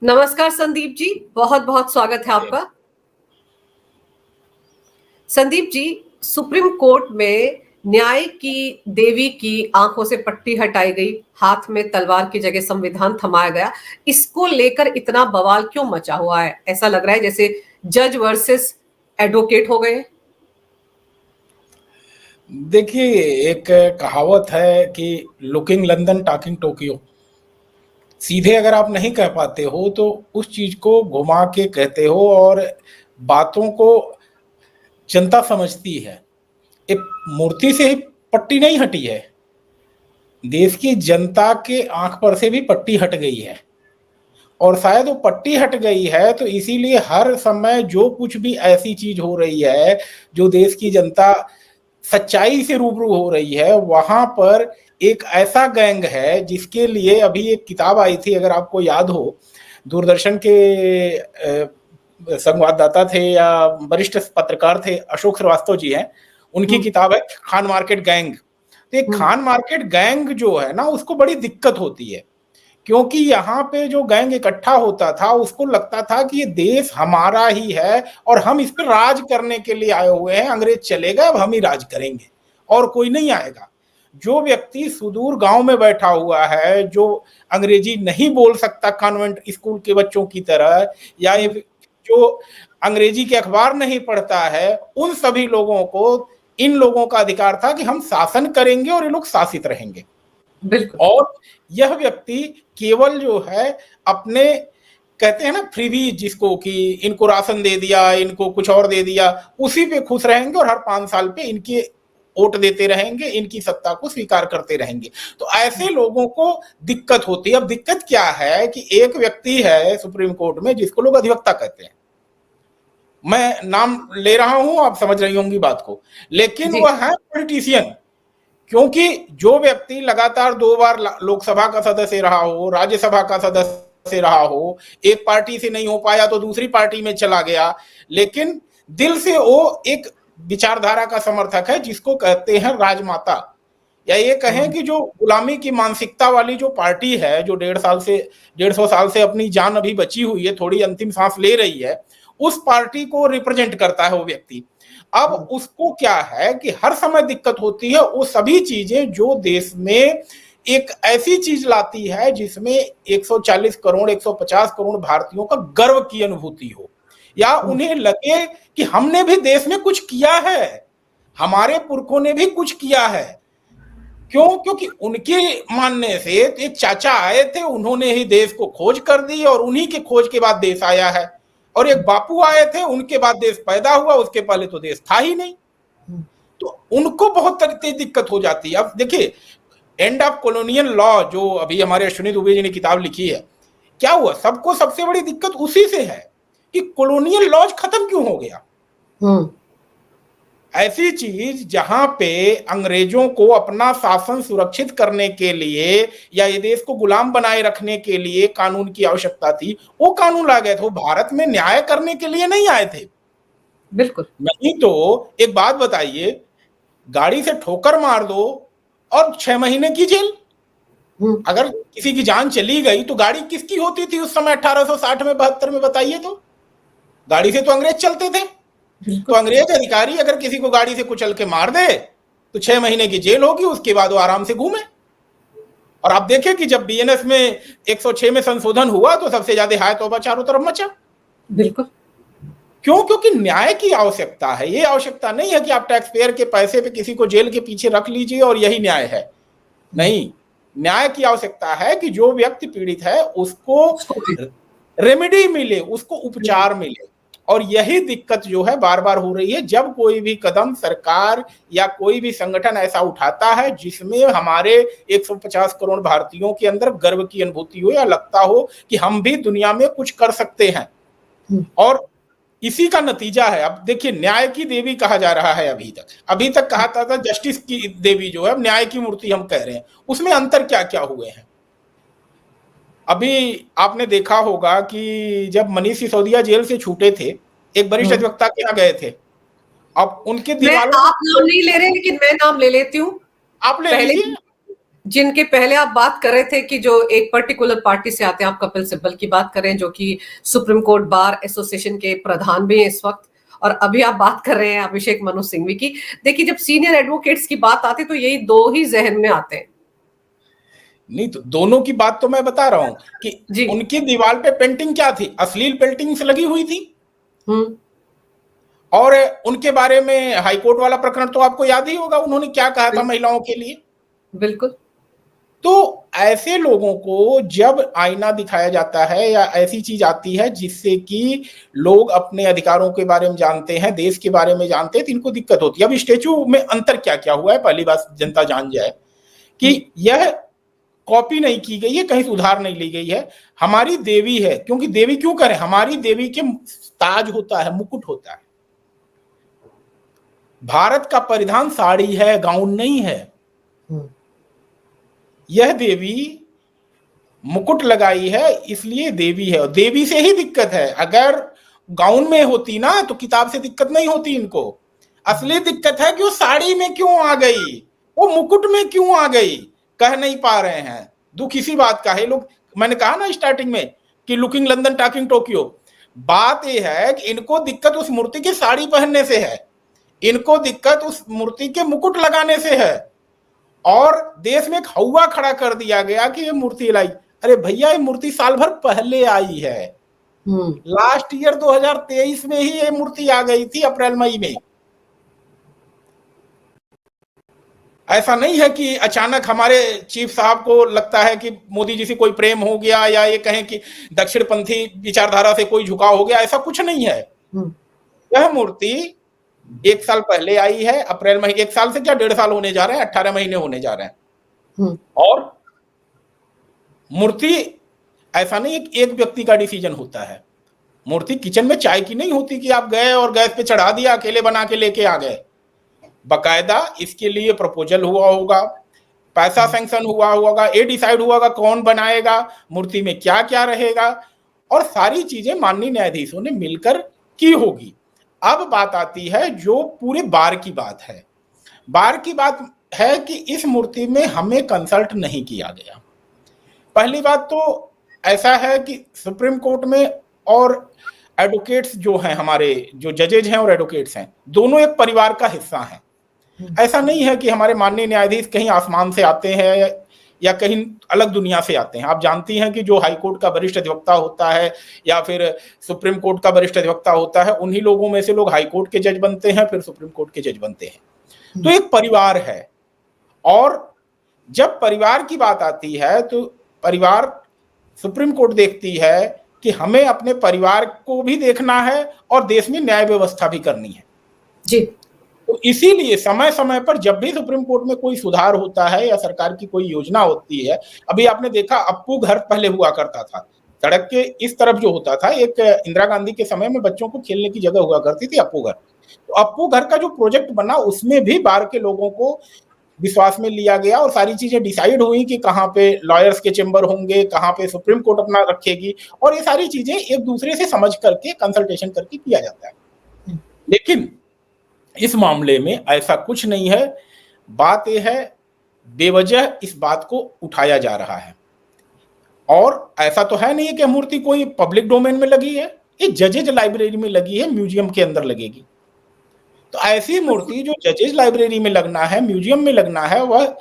नमस्कार संदीप जी, बहुत बहुत स्वागत है आपका। संदीप जी, सुप्रीम कोर्ट में न्याय की देवी की आंखों से पट्टी हटाई गई, हाथ में तलवार की जगह संविधान थमाया गया। इसको लेकर इतना बवाल क्यों मचा हुआ है? ऐसा लग रहा है जैसे जज वर्सेस एडवोकेट हो गए। देखिए, एक कहावत है कि लुकिंग लंदन टॉकिंग टोक्यो। सीधे अगर आप नहीं कह पाते हो तो उस चीज को घुमा के कहते हो और बातों को जनता समझती है। एक मूर्ति से ही पट्टी नहीं हटी है, देश की जनता के आंख पर से भी पट्टी हट गई है। और शायद वो पट्टी हट गई है तो इसीलिए हर समय जो कुछ भी ऐसी चीज हो रही है जो देश की जनता सच्चाई से रूबरू हो रही है, वहां पर एक ऐसा गैंग है जिसके लिए अभी एक किताब आई थी, अगर आपको याद हो, दूरदर्शन के संवाददाता थे या वरिष्ठ पत्रकार थे, अशोक श्रीवास्तव जी हैं, उनकी किताब है खान मार्केट गैंग। तो एक खान मार्केट गैंग जो है ना, उसको बड़ी दिक्कत होती है क्योंकि यहाँ पे जो गैंग इकट्ठा होता था उसको लगता था कि ये देश हमारा ही है और हम इस पर राज करने के लिए आए हुए हैं। अंग्रेज चले गए, अब हम ही राज करेंगे और कोई नहीं आएगा। जो व्यक्ति सुदूर गांव में बैठा हुआ है, जो अंग्रेजी नहीं बोल सकता कॉन्वेंट स्कूल के बच्चों की तरह, या जो अंग्रेजी के अखबार नहीं पढ़ता है, उन सभी लोगों को, इन लोगों का अधिकार था कि हम शासन करेंगे और ये लोग शासित रहेंगे। और यह व्यक्ति केवल जो है अपने, कहते हैं ना फ्रीबी जिसको, कि इनको राशन दे दिया, इनको कुछ और दे दिया, उसी पे खुश रहेंगे और हर 5 साल पे इनके वोट देते रहेंगे, इनकी सत्ता को स्वीकार करते रहेंगे। तो ऐसे लोगों को दिक्कत होती है। अब दिक्कत क्या है कि एक व्यक्ति है सुप्रीम कोर्ट में जिसको लोग अधिवक्ता कहते हैं, मैं नाम ले रहा हूं, आप समझ रही होंगी बात को, लेकिन वह है पॉलिटिशियन। क्योंकि जो व्यक्ति लगातार 2 बार लोकसभा का सदस्य रहा हो, राज्यसभा का सदस्य रहा हो, एक पार्टी से नहीं हो पाया तो दूसरी पार्टी में चला गया, लेकिन दिल से वो एक विचारधारा का समर्थक है जिसको कहते हैं राजमाता, या ये कहें कि जो गुलामी की मानसिकता वाली जो पार्टी है, जो 150 साल से अपनी जान अभी बची हुई है, थोड़ी अंतिम सांस ले रही है, उस पार्टी को रिप्रेजेंट करता है वो व्यक्ति। अब उसको क्या है कि हर समय दिक्कत होती है वो सभी चीजें जो देश में एक ऐसी चीज लाती है जिसमें 140 करोड़ 150 करोड़ भारतीयों का गर्व की अनुभूति हो, या उन्हें लगे कि हमने भी देश में कुछ किया है, हमारे पुरखों ने भी कुछ किया है। क्यों? क्योंकि उनके मानने से एक चाचा आए थे, उन्होंने ही देश को खोज कर दी और उन्हीं के खोज के बाद देश आया है, और एक बापू आए थे, उनके बाद देश पैदा हुआ, उसके पहले तो देश था ही नहीं। तो उनको बहुत तेज दिक्कत हो जाती है। अब देखिए, एंड ऑफ कॉलोनियल लॉ जो अभी हमारे अश्विनी दुबे जी ने किताब लिखी है, क्या हुआ, सबको सबसे बड़ी दिक्कत उसी से है कि कॉलोनियल लॉज खत्म क्यों हो गया। ऐसी चीज जहां पे अंग्रेजों को अपना शासन सुरक्षित करने के लिए या ये देश को गुलाम बनाए रखने के लिए कानून की आवश्यकता थी, वो कानून ला गए थे। वो भारत में न्याय करने के लिए नहीं आए थे। बिल्कुल नहीं तो एक बात बताइए, गाड़ी से ठोकर मार दो और 6 महीने की जेल। अगर किसी की जान चली गई तो गाड़ी किसकी होती थी उस समय 1860 में 72 में, बताइए तो। गाड़ी से तो अंग्रेज चलते थे। तो अंग्रेज अधिकारी अगर किसी को गाड़ी से कुचल के मार दे तो 6 महीने की जेल होगी, उसके बाद वो आराम से घूमे। और आप देखें कि जब बीएनएस में 106 में संशोधन हुआ तो सबसे ज्यादा हाय तौबा चारों तरफ मचा। बिल्कुल। क्यों? क्योंकि न्याय की आवश्यकता है। ये आवश्यकता नहीं है कि आप टैक्स पेयर के पैसे पे किसी को जेल के पीछे रख लीजिए और यही न्याय है। नहीं, न्याय की आवश्यकता है कि जो व्यक्ति पीड़ित है उसको रेमेडी मिले, उसको उपचार मिले। और यही दिक्कत जो है बार बार हो रही है जब कोई भी कदम सरकार या कोई भी संगठन ऐसा उठाता है जिसमें हमारे 150 करोड़ भारतीयों के अंदर गर्व की अनुभूति हो या लगता हो कि हम भी दुनिया में कुछ कर सकते हैं। और इसी का नतीजा है। अब देखिए, न्याय की देवी कहा जा रहा है, अभी तक कहा था जस्टिस की देवी जो है, अब न्याय की मूर्ति हम कह रहे हैं। उसमें अंतर क्या क्या हुए हैं? अभी आपने देखा होगा कि जब मनीष सिसोदिया जेल से छूटे थे, एक वरिष्ठ अधिवक्ता के यहाँ गए थे। अब उनके आप नाम नहीं ले रहे, लेकिन मैं नाम ले लेती हूँ। आप ले लीजिए। जिनके पहले आप बात कर रहे थे कि जो एक पर्टिकुलर पार्टी से आते हैं, आप कपिल सिब्बल की बात करें जो कि सुप्रीम कोर्ट बार एसोसिएशन के प्रधान भी हैं इस वक्त, और अभी आप बात कर रहे हैं अभिषेक मनु सिंघवी की। देखिए, जब सीनियर एडवोकेट्स की बात आती है तो यही दो ही जहन में आते हैं। नहीं तो दोनों की बात तो मैं बता रहा हूं कि जी। उनकी दीवार पे पेंटिंग क्या थी, अश्लील पेंटिंग्स लगी हुई थी। और उनके बारे में हाईकोर्ट वाला प्रकरण तो आपको याद ही होगा, उन्होंने क्या कहा था महिलाओं के लिए। बिल्कुल। तो ऐसे लोगों को जब आईना दिखाया जाता है या ऐसी चीज आती है जिससे कि लोग अपने अधिकारों के बारे में जानते हैं, देश के बारे में जानते हैं, तो इनको दिक्कत होती है। अब स्टेचू में अंतर क्या क्या हुआ है, पहली बात जनता जान जाए कि यह कॉपी नहीं की गई है, कहीं सुधार नहीं ली गई है, हमारी देवी है। क्योंकि देवी क्यों करें, हमारी देवी के ताज होता है, मुकुट होता है। भारत का परिधान साड़ी है, गाउन नहीं है। यह देवी मुकुट लगाई है इसलिए देवी है, और देवी से ही दिक्कत है। अगर गाउन में होती ना तो किताब से दिक्कत नहीं होती इनको। असली दिक्कत है कि वो साड़ी में क्यों आ गई, वो मुकुट में क्यों आ गई, कह नहीं पा रहे हैं। दुख इसी बात का है। लोग, मैंने कहा ना स्टार्टिंग में कि लुकिंग लंदन टॉकिंग टोक्यो, बात यह है कि इनको दिक्कत उस मूर्ति की साड़ी पहनने से है, इनको दिक्कत उस मूर्ति के मुकुट लगाने से है। और देश में एक हौवा खड़ा कर दिया गया कि ये मूर्ति लाई। अरे भैया, ये मूर्ति साल भर पहले आई है। लास्ट ईयर 2023 में ही ये मूर्ति आ गई थी, अप्रैल मई में। ऐसा नहीं है कि अचानक हमारे चीफ साहब को लगता है कि मोदी जी से कोई प्रेम हो गया, या ये कहें कि दक्षिणपंथी विचारधारा से कोई झुकाव हो गया, ऐसा कुछ नहीं है। यह मूर्ति 1 साल पहले आई है, अप्रैल महीने। 1 साल से क्या, 1.5 साल होने जा रहे हैं, 18 महीने होने जा रहे हैं। और मूर्ति ऐसा नहीं है एक व्यक्ति का डिसीजन होता है। मूर्ति किचन में चाय की नहीं होती कि आप गए और गैस पे चढ़ा दिया, अकेले बना के लेके आ गए। बकायदा इसके लिए प्रपोजल हुआ होगा, पैसा सैंक्शन हुआ होगा, ये डिसाइड हुआ होगा कौन बनाएगा, मूर्ति में क्या क्या रहेगा, और सारी चीजें माननीय न्यायाधीशों ने मिलकर की होगी। अब बात आती है जो पूरे बार की बात है। बार की बात है कि इस मूर्ति में हमें कंसल्ट नहीं किया गया। पहली बात तो ऐसा है कि सुप्रीम कोर्ट में और एडवोकेट्स जो हैं, हमारे जो जजेज हैं और एडवोकेट्स हैं, दोनों एक परिवार का हिस्सा हैं। ऐसा नहीं है कि हमारे माननीय न्यायाधीश कहीं आसमान से आते हैं या कहीं अलग दुनिया से आते हैं। आप जानती हैं कि जो हाई कोर्ट का वरिष्ठ अधिवक्ता होता है या फिर सुप्रीम कोर्ट का वरिष्ठ अधिवक्ता होता है, उन्हीं लोगों में से लोग हाई कोर्ट के जज बनते हैं, फिर सुप्रीम कोर्ट के जज बनते हैं। तो एक परिवार है। और जब परिवार की बात आती है तो परिवार, सुप्रीम कोर्ट देखती है कि हमें अपने परिवार को भी देखना है और देश में न्याय व्यवस्था भी करनी है जी। तो इसीलिए समय समय पर जब भी सुप्रीम कोर्ट में कोई सुधार होता है या सरकार की कोई योजना होती है, अभी आपने देखा अप्पू घर पहले हुआ करता था, सड़क के इस तरफ जो होता था, एक इंदिरा गांधी के समय में बच्चों को खेलने की जगह हुआ करती थी अप्पू घर। तो अप्पू घर का जो प्रोजेक्ट बना उसमें भी बार के लोगों को विश्वास में लिया गया और सारी चीजें डिसाइड हुई कि कहाँ पे लॉयर्स के चेंबर होंगे, कहाँ पे सुप्रीम कोर्ट अपना रखेगी, और ये सारी चीजें एक दूसरे से समझ करके कंसल्टेशन करके किया जाता है। लेकिन इस मामले में ऐसा कुछ नहीं है। बात यह है, बेवजह इस बात को उठाया जा रहा है। और ऐसा तो है नहीं कि मूर्ति कोई पब्लिक डोमेन में लगी है, ये जजेज लाइब्रेरी में लगी है, म्यूजियम के अंदर लगेगी। तो ऐसी मूर्ति जो जजेज लाइब्रेरी में लगना है, म्यूजियम में लगना है, वह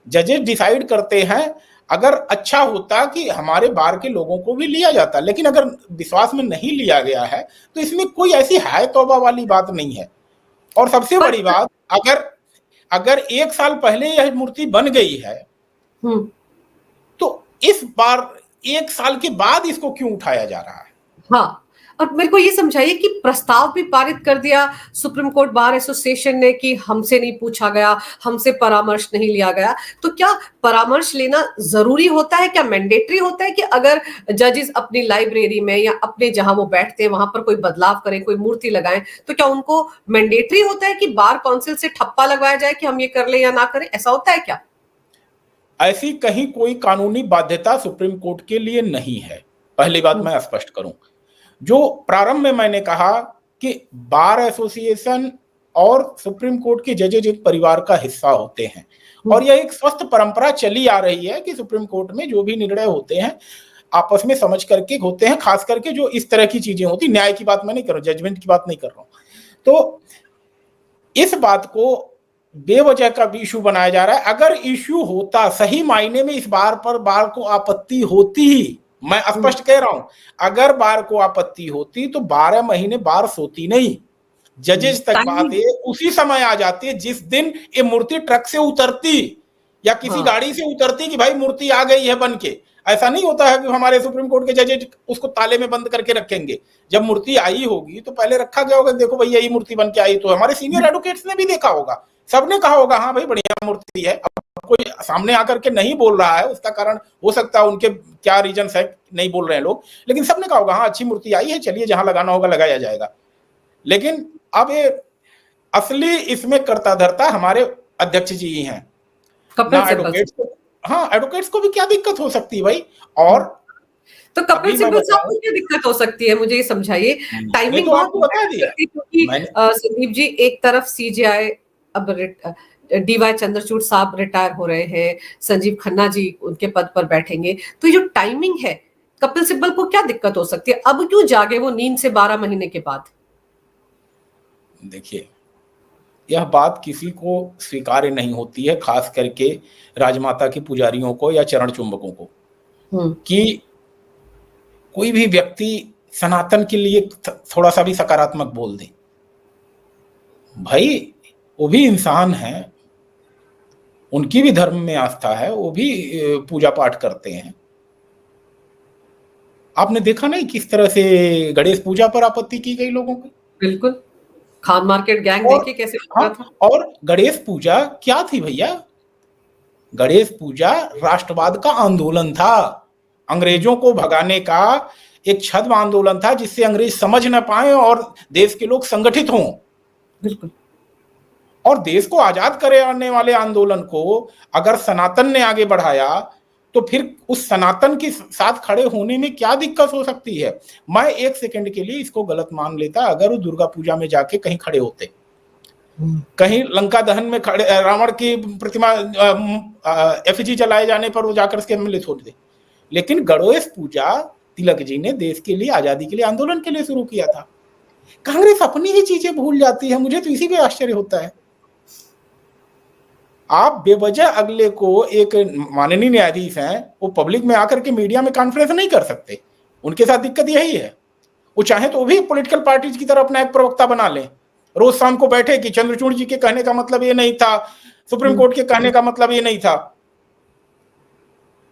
जजेज डिसाइड करते हैं। अगर अच्छा होता कि हमारे बार के लोगों को भी लिया जाता, लेकिन अगर विश्वास में नहीं लिया गया है तो इसमें कोई ऐसी हाय तौबा वाली बात नहीं है। और सबसे बड़ी बात, अगर 1 साल पहले यह मूर्ति बन गई है तो इस बार 1 साल के बाद इसको क्यों उठाया जा रहा है? हाँ, और मेरे को ये समझाइए कि प्रस्ताव भी पारित कर दिया सुप्रीम कोर्ट बार एसोसिएशन ने कि हमसे नहीं पूछा गया, हमसे परामर्श नहीं लिया गया। तो क्या परामर्श लेना जरूरी होता है? क्या मैंडेटरी होता है कि अगर जजेस अपनी लाइब्रेरी में या अपने जहां वो बैठते हैं वहां पर कोई बदलाव करें, कोई मूर्ति लगाएं, तो क्या उनको मैंडेटरी होता है कि बार काउंसिल से ठप्पा लगवाया जाए कि हम ये कर ले या ना करें? ऐसा होता है क्या? ऐसी कहीं कोई कानूनी बाध्यता सुप्रीम कोर्ट के लिए नहीं है। पहली बात मैं स्पष्ट करूं, जो प्रारंभ में मैंने कहा कि बार एसोसिएशन और सुप्रीम कोर्ट के जजेज एक परिवार का हिस्सा होते हैं, और यह एक स्वस्थ परंपरा चली आ रही है कि सुप्रीम कोर्ट में जो भी निर्णय होते हैं आपस में समझ करके होते हैं, खास करके जो इस तरह की चीजें होती, न्याय की बात मैं नहीं कर रहा हूं, जजमेंट की बात नहीं कर रहा हूं। तो इस बात को बेवजह का भी इशू बनाया जा रहा है। अगर इशू होता सही मायने में, इस बार को आपत्ति होती ही, मैं स्पष्ट कह रहा हूं, अगर बार को आपत्ति होती तो 12 महीने बार सोती नहीं, जजेज तक बात है उसी समय आ जाती है जिस दिन ये मूर्ति ट्रक से उतरती या किसी गाड़ी से उतरती कि भाई मूर्ति आ गई है बन के। ऐसा नहीं होता है कि हमारे सुप्रीम कोर्ट के जजेज उसको ताले में बंद करके रखेंगे। जब मूर्ति आई होगी तो पहले रखा गया होगा, देखो भैया यही मूर्ति बन के आई, तो हमारे सीनियर एडवोकेट्स ने भी देखा होगा, सबने कहा होगा हाँ भाई बढ़िया मूर्ति है। अब कोई सामने आकर के नहीं बोल रहा है, उसका कारण हो सकता है उनके क्या रीजन है, नहीं बोल रहे हैं लोग, लेकिन सबने कहा होगा हाँ अच्छी मूर्ति आई है, चलिए जहां लगाना होगा लगाया जाएगा। लेकिन अब ये असली इसमें कर्ता धर्ता हमारे अध्यक्ष जी ही हैं, ना एडवोकेट्स को। हाँ, एडवोकेट्स को भी क्या दिक्कत हो सकती है भाई? और तो कपिल सिब्बल साहब को क्या दिक्कत हो सकती है, मुझे ये समझाइए। टाइमिंग तो आपको बता दिया क्योंकि संदीप जी एक तरफ सीजेआई, अब डीवाई चंद्रचूड़ साहब रिटायर हो रहे हैं, संजीव खन्ना जी उनके पद पर बैठेंगे, तो ये जो टाइमिंग है कपिल सिब्बल को क्या दिक्कत हो सकती है? अब क्यों जागे वो नींद से 12 महीने के बाद? देखिए, यह बात किसी को स्वीकार्य नहीं होती है, खास करके राजमाता के पुजारियों को या चरण चुंबकों को, कि कोई भी व्यक्ति सनातन के लिए थोड़ा सा भी सकारात्मक बोल दे। भाई वो भी इंसान है, उनकी भी धर्म में आस्था है, वो भी पूजा पाठ करते हैं। आपने देखा नहीं किस तरह से गणेश पूजा पर आपत्ति की गई लोगों की? बिल्कुल, खान मार्केट गैंग देखिए कैसे हाँ, था। और गणेश पूजा क्या थी भैया? गणेश पूजा राष्ट्रवाद का आंदोलन था, अंग्रेजों को भगाने का एक छद्म आंदोलन था, जिससे अंग्रेज समझ न पाए और देश के लोग संगठित हों। बिल्कुल। और देश को आजाद कराने वाले आंदोलन को अगर सनातन ने आगे बढ़ाया तो फिर उस सनातन के साथ खड़े होने में क्या दिक्कत हो सकती है? मैं एक सेकंड के लिए इसको गलत मान लेता अगर वो दुर्गा पूजा में जाके कहीं खड़े होते, कहीं लंका दहन में खड़े, रावण की प्रतिमा एफिजी जलाए जाने पर वो जाकर उसके सम्मिलित हो दे। लेकिन गणेश पूजा तिलक जी ने देश के लिए, आजादी के लिए, आंदोलन के लिए शुरू किया था। कांग्रेस अपनी ही चीजें भूल जाती है, मुझे तो इसी पे आश्चर्य होता है। आप बेवजह अगले को, एक माननीय न्यायाधीश हैं, वो पब्लिक में आकर के मीडिया में कॉन्फ्रेंस नहीं कर सकते, उनके साथ दिक्कत यही है। वो चाहे तो भी पॉलिटिकल पार्टीज की तरह अपना एक प्रवक्ता बना लें, रोज शाम को बैठे कि चंद्रचूड़ जी के कहने का मतलब ये नहीं था, सुप्रीम कोर्ट के कहने का मतलब ये नहीं था।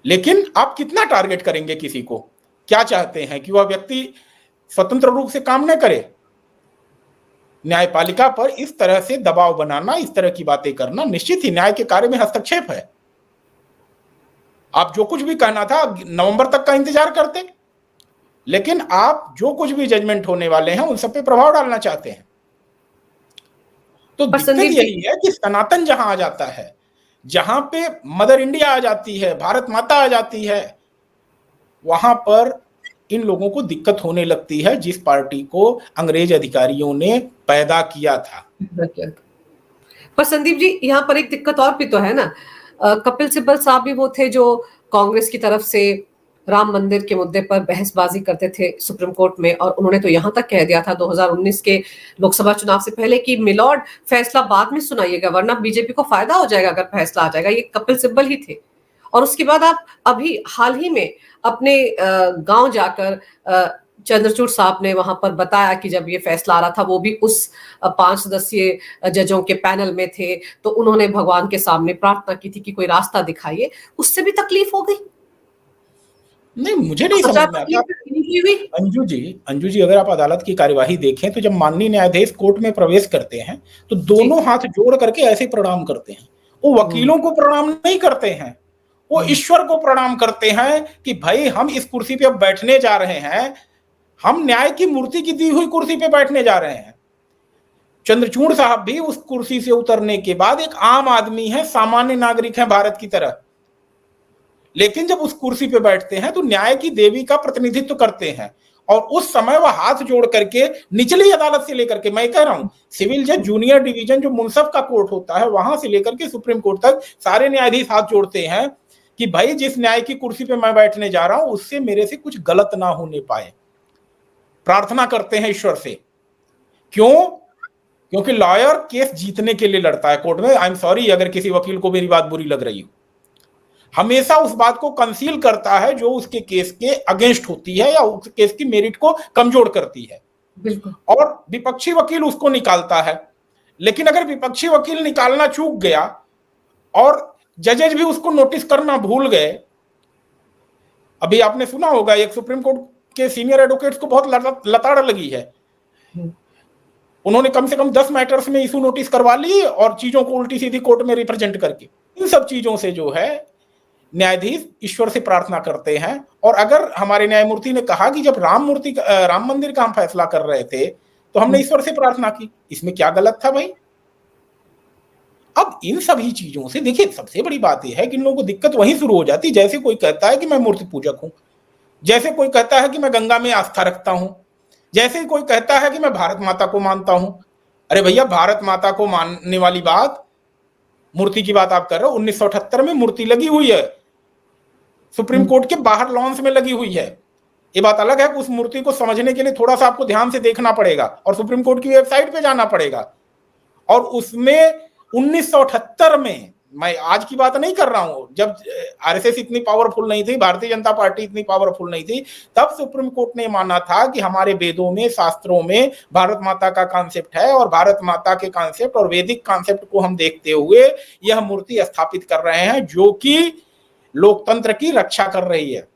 लेकिन आप कितना टारगेट करेंगे किसी को? क्या चाहते हैं कि वह व्यक्ति स्वतंत्र रूप से काम न करे? न्यायपालिका पर इस तरह से दबाव बनाना, इस तरह की बातें करना निश्चित ही न्याय के कार्य में हस्तक्षेप है। आप जो कुछ भी कहना था नवंबर तक का इंतजार करते, लेकिन आप जो कुछ भी जजमेंट होने वाले हैं उन सब पे प्रभाव डालना चाहते हैं। तो दिक्कत यही है कि सनातन जहां आ जाता है, जहां पे मदर इंडिया आ जाती है, भारत माता आ जाती है, वहां पर इन लोगों को दिक्कत होने लगती है, जिस पार्टी को अंग्रेज अधिकारियों ने पैदा किया था। पर संदीप जी यहाँ पर एक दिक्कत और भी तो है ना, कपिल सिब्बल साहब भी वो थे जो कांग्रेस की तरफ से राम मंदिर के मुद्दे पर बहसबाजी करते थे सुप्रीम कोर्ट में, और उन्होंने तो यहाँ तक कह दिया था 2019 के लोकसभा चुनाव से पहले कि मिलॉर्ड फैसला बाद में सुनाइएगा, वरना बीजेपी को फायदा हो जाएगा अगर फैसला आ जाएगा। ये कपिल सिब्बल ही थे। और उसके बाद आप अभी हाल ही में अपने गांव जाकर चंद्रचूड़ साहब ने वहां पर बताया कि जब ये फैसला आ रहा था वो भी उस 5 सदस्यीय जजों के पैनल में थे, तो उन्होंने भगवान के सामने प्रार्थना की थी कि कोई रास्ता दिखाइए। उससे भी तकलीफ हो गई। नहीं, मुझे नहीं समझ में आता। अंजू जी अगर आप अदालत की कार्यवाही देखें तो जब माननीय न्यायाधीश कोर्ट में प्रवेश करते हैं तो दोनों हाथ जोड़ करके ऐसे प्रणाम करते हैं। वो वकीलों को प्रणाम नहीं करते हैं, वो ईश्वर को प्रणाम करते हैं कि भाई हम इस कुर्सी पे अब बैठने जा रहे हैं, हम न्याय की मूर्ति की दी हुई कुर्सी पे बैठने जा रहे हैं। चंद्रचूड़ साहब भी उस कुर्सी से उतरने के बाद एक आम आदमी है, सामान्य नागरिक है भारत की तरह, लेकिन जब उस कुर्सी पे बैठते हैं तो न्याय की देवी का प्रतिनिधित्व करते हैं। और उस समय वह हाथ जोड़ करके निचली अदालत से लेकर के, मैं कह रहा हूं सिविल जज जूनियर डिवीजन जो मुंसफ का कोर्ट होता है वहां से लेकर के सुप्रीम कोर्ट तक सारे न्यायाधीश हाथ जोड़ते हैं कि भाई जिस न्याय की कुर्सी पे मैं बैठने जा रहा हूं उससे मेरे से कुछ गलत ना होने पाए, प्रार्थना करते हैं ईश्वर से। क्यों? क्योंकि लॉयर केस जीतने के लिए लड़ता है कोर्ट में। आई एम सॉरी अगर किसी वकील को मेरी बात बुरी लग रही हो, हमेशा उस बात को कंसील करता है जो उसके केस के अगेंस्ट होती है या उस केस की मेरिट को कमजोर करती है। बिल्कुल। और विपक्षी वकील उसको निकालता है। लेकिन अगर विपक्षी वकील निकालना चूक गया और जजेज भी उसको नोटिस करना भूल गए, अभी आपने सुना होगा एक सुप्रीम कोर्ट के सीनियर एडवोकेट्स को बहुत लताड़ लगी है, उन्होंने कम से कम 10 मैटर्स में इशू नोटिस करवा ली और चीजों को उल्टी सीधी कोर्ट में रिप्रेजेंट करके। इन सब चीजों से जो है न्यायाधीश ईश्वर से प्रार्थना करते हैं। और अगर हमारे न्यायमूर्ति ने कहा कि जब राम मंदिर का हम फैसला कर रहे थे तो हमने ईश्वर से प्रार्थना की, इसमें क्या गलत था भाई? अब इन सभी चीजों से देखिए सबसे बड़ी बात यह है कि इन लोगों को दिक्कत वहीं शुरू हो जाती है, जैसे कोई कहता है कि मैं मूर्ति पूजक हूं, जैसे कोई कहता है कि मैं गंगा में आस्था रखता हूं, जैसे कोई कहता है कि मैं भारत माता को मानता हूं। अरे भैया भारत माता को मानने वाली बात, मूर्ति की बात आप कर रहे हो, 1978 में मूर्ति लगी हुई है, सुप्रीम कोर्ट के बाहर लॉन्स में लगी हुई है। ये बात अलग है कि उस मूर्ति को समझने के लिए थोड़ा सा आपको ध्यान से देखना पड़ेगा और सुप्रीम कोर्ट की वेबसाइट पे जाना पड़ेगा। और उसमें 1978 में, मैं आज की बात नहीं कर रहा हूं, जब आरएसएस इतनी पावरफुल नहीं थी, भारतीय जनता पार्टी इतनी पावरफुल नहीं थी, तब सुप्रीम कोर्ट ने माना था कि हमारे वेदों में, शास्त्रों में भारत माता का कॉन्सेप्ट है और भारत माता के कॉन्सेप्ट और वैदिक कॉन्सेप्ट को हम देखते हुए यह मूर्ति स्थापित कर रहे हैं जो कि लोकतंत्र की रक्षा कर रही है।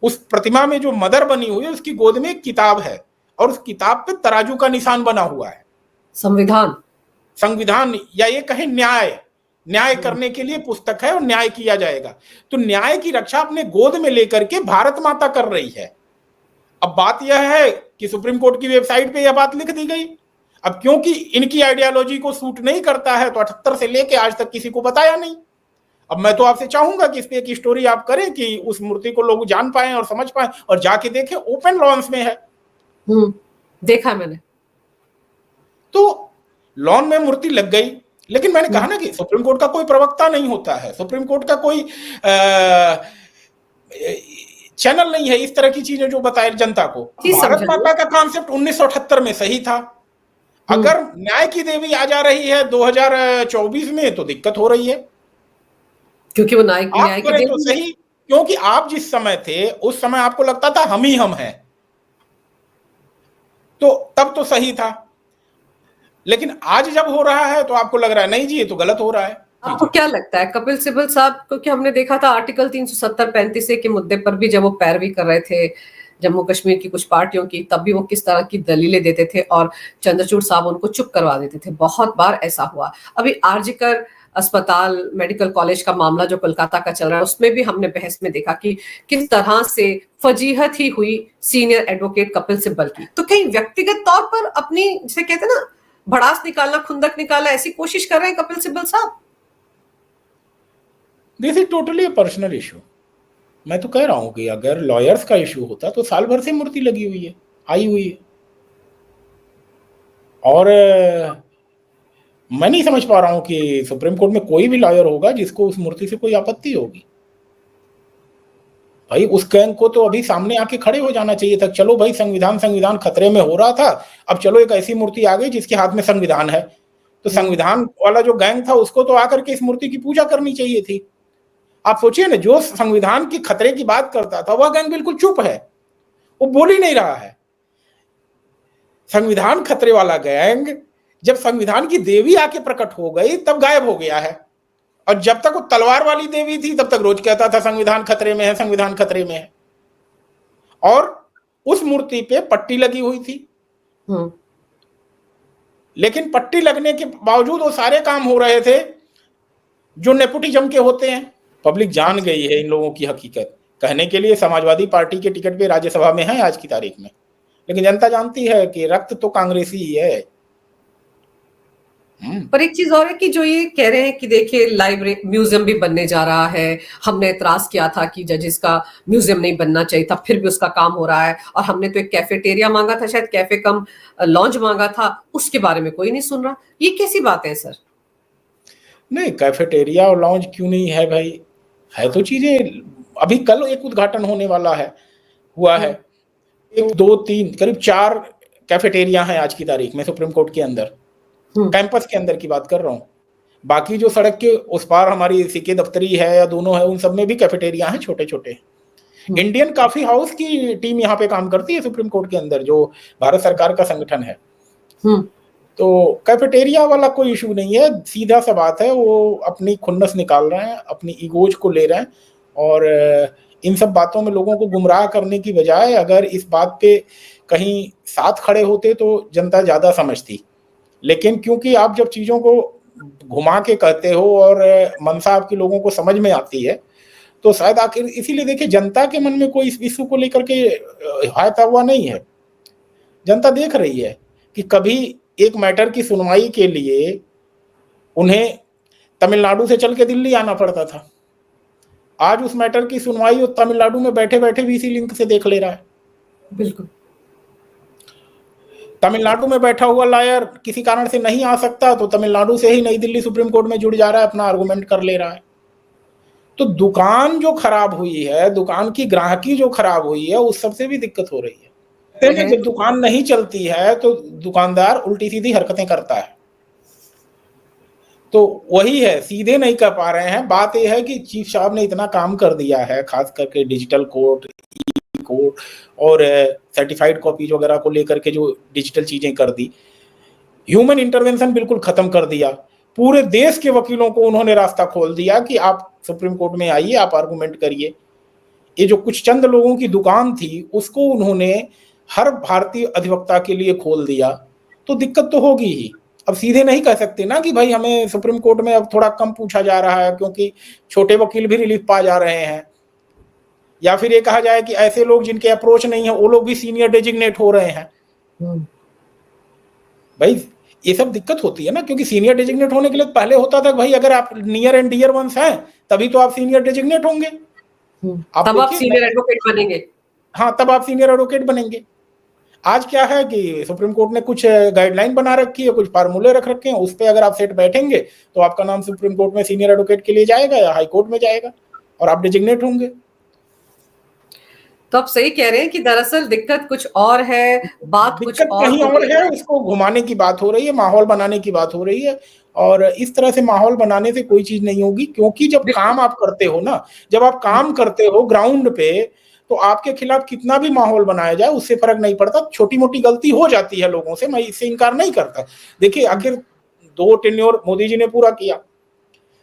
उस प्रतिमा में जो मदर बनी हुई है उसकी गोद में एक किताब है और उस किताब पे तराजू का निशान बना हुआ है, संविधान या ये कहें न्याय करने के लिए पुस्तक है और न्याय किया जाएगा। तो न्याय की रक्षा अपने गोद में लेकर के भारत माता कर रही है। अब बात यह है कि सुप्रीम कोर्ट की वेबसाइट पे यह बात लिख दी गई। अब क्योंकि इनकी आइडियोलॉजी को सूट नहीं करता है तो 78 से लेके आज तक किसी को बताया नहीं। अब मैं तो आपसे चाहूंगा कि इस पे एक स्टोरी आप करें कि उस मूर्ति को लोग जान पाए और समझ पाए और जाके देखें, ओपन लॉन्स में है। देखा मैंने। तो लॉन में मूर्ति लग गई, लेकिन मैंने कहा ना कि सुप्रीम कोर्ट का कोई प्रवक्ता नहीं होता है, सुप्रीम कोर्ट का कोई चैनल नहीं है इस तरह की चीजें जो बताए जनता को। भारत माता का कॉन्सेप्ट 1978 में सही था। अगर न्याय की देवी आ जा रही है 2024 में तो दिक्कत हो रही है, क्योंकि वो न्याय की देवी तो सही, क्योंकि आप जिस समय थे उस समय आपको लगता था हम ही हम हैं, तो तब तो सही था। लेकिन आज जब हो रहा है तो आपको लग रहा है नहीं जी ये तो गलत हो रहा है। आपको क्या लगता है कपिल सिब्बल साहब, क्योंकि हमने देखा था आर्टिकल 370-35 के मुद्दे पर भी जब वो पैरवी कर रहे थे जम्मू कश्मीर की कुछ पार्टियों की, तब भी वो किस तरह की दलीलें देते थे और चंद्रचूड़ साहब उनको चुप करवा देते थे। बहुत बार ऐसा हुआ। अभी आरजीकर अस्पताल मेडिकल कॉलेज का मामला जो कोलकाता का चल रहा है उसमें भी हमने बहस में देखा कि किस तरह से फजीहत ही हुई सीनियर एडवोकेट कपिल सिब्बल की। तो कहीं व्यक्तिगत तौर पर अपनी, जिसे कहते हैं ना, भड़ास निकालना, खुंदक निकालना, ऐसी कोशिश कर रहे हैं कपिल सिब्बल साहब? This is totally a personal issue. मैं तो कह रहा हूं कि अगर लॉयर्स का इशू होता तो साल भर से मूर्ति लगी हुई है, आई हुई है, और मैं नहीं समझ पा रहा हूं कि सुप्रीम कोर्ट में कोई भी लॉयर होगा जिसको उस मूर्ति से कोई आपत्ति होगी। भाई उस गैंग को तो अभी सामने आके खड़े हो जाना चाहिए था। चलो भाई संविधान खतरे में हो रहा था, अब चलो एक ऐसी मूर्ति आ गई जिसके हाथ में संविधान है, तो संविधान वाला जो गैंग था उसको तो आकर के इस मूर्ति की पूजा करनी चाहिए थी। आप सोचिए ना, जो संविधान की खतरे की बात करता था वह गैंग बिल्कुल चुप है, वो बोल ही नहीं रहा है। संविधान खतरे वाला गैंग जब संविधान की देवी आके प्रकट हो गई तब गायब हो गया है, और जब तक वो तलवार वाली देवी थी तब तक रोज कहता था संविधान खतरे में है, संविधान खतरे में है। और उस मूर्ति पे पट्टी लगी हुई थी, लेकिन पट्टी लगने के बावजूद वो सारे काम हो रहे थे जो नेपोटिज्म के होते हैं। पब्लिक जान गई है इन लोगों की हकीकत। कहने के लिए समाजवादी पार्टी के टिकट पे राज्यसभा में है आज की तारीख में, लेकिन जनता जानती है कि रक्त तो कांग्रेसी ही है। पर एक चीज और है कि जो ये कह रहे हैं कि देखिए लाइब्रेरी म्यूजियम भी बनने जा रहा है, हमने एतराज किया था कि जजेस का म्यूजियम नहीं बनना चाहिए था, फिर भी उसका काम हो रहा है, और हमने तो एक कैफेटेरिया मांगा था, शायद कैफे कम लॉन्च मांगा था, उसके बारे में कोई नहीं सुन रहा। ये कैसी बात है सर? नहीं, कैफेटेरिया और लॉन्च क्यों नहीं है भाई, है तो चीजें। अभी कल एक उद्घाटन होने वाला है, हुआ है, 1 2 3 करीब 4 कैफेटेरिया हैं आज की तारीख में सुप्रीम कोर्ट के अंदर, कैंपस के अंदर की बात कर रहा हूँ। बाकी जो सड़क के उस पार हमारी सीके दफ्तरी है या दोनों है, उन सब में भी कैफेटेरिया हैं छोटे छोटे। इंडियन कॉफी हाउस की टीम यहाँ पे काम करती है सुप्रीम कोर्ट के अंदर, जो भारत सरकार का संगठन है। तो कैफेटेरिया वाला कोई इशू नहीं है, सीधा सा बात है, वो अपनी खुन्नस निकाल रहे हैं, अपनी ईगोज को ले रहे हैं, और इन सब बातों में लोगों को गुमराह करने की बजाय अगर इस बात पे कहीं साथ खड़े होते तो जनता ज़्यादा समझती। लेकिन क्योंकि आप जब चीज़ों को घुमा के कहते हो और मनसा आपकी लोगों को समझ में आती है, तो शायद आखिर इसीलिए देखिए जनता के मन में कोई इस इशू को लेकर के हायता हुआ नहीं है। जनता देख रही है कि कभी एक मैटर की सुनवाई के लिए उन्हें तमिलनाडु से चल के दिल्ली आना पड़ता था, आज उस मैटर की सुनवाई वो तमिलनाडु में बैठे बैठे भी इसी लिंक से देख ले रहा है। बिल्कुल। तमिलनाडु में बैठा हुआ लॉयर किसी कारण से नहीं आ सकता, तो तमिलनाडु से ही नई दिल्ली सुप्रीम कोर्ट में जुड़ जा रहा है, अपना आर्गुमेंट कर ले रहा है। तो दुकान जो खराब हुई है, दुकान की ग्राहकी जो खराब हुई है, उस सबसे भी दिक्कत हो रही है। जब दुकान नहीं चलती है तो दुकानदार उल्टी सीधी हरकतें करता है, तो वही है, सीधे नहीं कर पा रहे हैं। बात यह है कि चीफ साहब ने इतना काम कर दिया है, खास करके डिजिटल कोर्ट, ई कोर्ट और सर्टिफाइड कॉपीज वगैरह को लेकर के जो डिजिटल चीजें कर दी, ह्यूमन इंटरवेंशन बिल्कुल खत्म कर दिया। पूरे देश के वकीलों को उन्होंने रास्ता खोल दिया कि आप सुप्रीम कोर्ट में आइए, आप आर्गुमेंट करिए। ये जो कुछ चंद लोगों की दुकान थी, उसको उन्होंने हर भारतीय अधिवक्ता के लिए खोल दिया, तो दिक्कत तो होगी ही। अब सीधे नहीं कह सकते ना कि भाई हमें सुप्रीम कोर्ट में अब थोड़ा कम पूछा जा रहा है क्योंकि छोटे वकील भी रिलीफ पा जा रहे हैं, या फिर ये कहा जाए कि ऐसे लोग जिनके अप्रोच नहीं है वो लोग भी सीनियर डेजिग्नेट हो रहे हैं। भाई ये सब दिक्कत होती है ना, क्योंकि सीनियर डेजिग्नेट होने के लिए पहले होता था भाई अगर आप नियर एंड डियर वंस हैं तभी तो आप सीनियर डेजिग्नेट होंगे, तब आप सीनियर एडवोकेट बनेंगे। हाँ, तब आप सीनियर एडवोकेट बनेंगे। आज क्या है कि सुप्रीम कोर्ट ने कुछ गाइडलाइन बना रखी है, कुछ फार्मूले रख रखे हैं, उस पर अगर आप सेट बैठेंगे तो आपका नाम सुप्रीम कोर्ट में सीनियर एडवोकेट के लिए जाएगा या हाई कोर्ट में जाएगा और आप डेजिग्नेट होंगे। तो आप सही कह रहे हैं कि दरअसल दिक्कत कुछ और है, बात कुछ और कहीं और है, उसको घुमाने की बात हो रही है, माहौल बनाने की बात हो रही है, और इस तरह से माहौल बनाने से कोई चीज नहीं होगी। क्योंकि जब काम आप करते हो ना, जब आप काम करते हो ग्राउंड पे, तो आपके खिलाफ कितना भी माहौल बनाया जाए उससे फर्क नहीं पड़ता। छोटी मोटी गलती हो जाती है लोगों से, मैं इससे इनकार नहीं करता। देखिए आखिर 2 टेन्योर मोदी जी ने पूरा किया,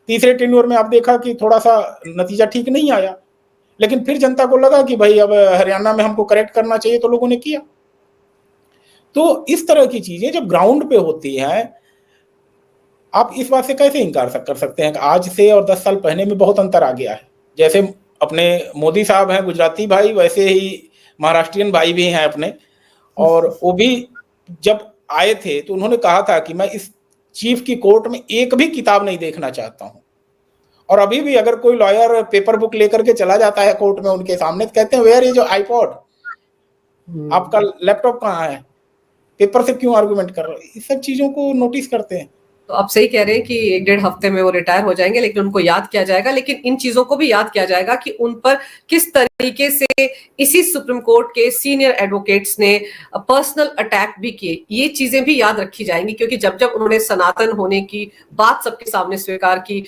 तीसरे टेन्योर में आप देखा कि थोड़ा सा नतीजा ठीक नहीं आया, लेकिन फिर जनता को लगा कि भाई अब हरियाणा में हमको करेक्ट करना चाहिए, तो लोगों ने किया। तो इस तरह की चीजें जब ग्राउंड पे होती हैं, आप इस बात से कैसे इनकार कर सकते हैं कि आज से और 10 साल पहले में बहुत अंतर आ गया है। जैसे अपने मोदी साहब हैं गुजराती भाई, वैसे ही महाराष्ट्रियन भाई भी हैं अपने, और वो भी जब आए थे तो उन्होंने कहा था कि मैं इस चीफ की कोर्ट में एक भी किताब नहीं देखना चाहता हूं। और अभी भी अगर कोई लॉयर पेपर बुक लेकर के चला जाता है कोर्ट में उनके सामने, तो कहते हैं वेयर इज योर आईपॉड, आपका लैपटॉप कहाँ है, पेपर से क्यों आर्गुमेंट कर रहे हो। इस सब चीजों को नोटिस करते हैं। तो आप सही कह रहे हैं कि 1-1.5 हफ्ते में वो रिटायर हो जाएंगे, लेकिन उनको याद किया जाएगा, लेकिन इन चीजों को भी याद किया जाएगा कि उन पर किस तरीके से इसी सुप्रीम कोर्ट के सीनियर एडवोकेट्स ने पर्सनल अटैक भी किए। ये चीजें भी याद रखी जाएंगी, क्योंकि जब जब उन्होंने सनातन होने की बात सबके सामने स्वीकार की,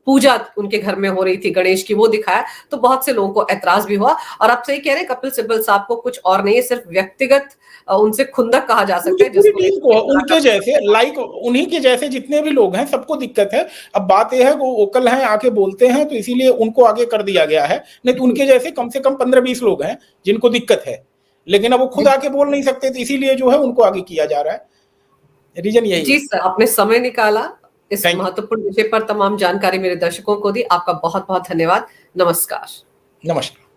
पूजा उनके घर में हो रही थी गणेश की, वो दिखाया, तो बहुत से लोगों को ऐतराज भी हुआ। और आप सही कह रहे हैं, कपिल सिब्बल साहब को कुछ और नहीं है, सिर्फ व्यक्तिगत उनसे खुंदक कहा जा सकता है, जिसको उनके जैसे लाइक उन्हीं के जैसे जितने भी लोग हैं सबको दिक्कत है। अब बात यह है वो वोकल हैं, आके बोलते हैं, तो इसीलिए उनको आगे कर दिया गया है। नहीं तो उनके जैसे कम से कम 15-20 लोग हैं जिनको दिक्कत है, लेकिन अब वो खुद आके बोल नहीं सकते, तो इसीलिए जो है उनको आगे किया जा रहा है। रीजन यही। जी सर, आपने समय निकाला इस महत्वपूर्ण विषय पर, तमाम जानकारी मेरे दर्शकों को दी, आपका बहुत बहुत धन्यवाद। नमस्कार। नमस्कार।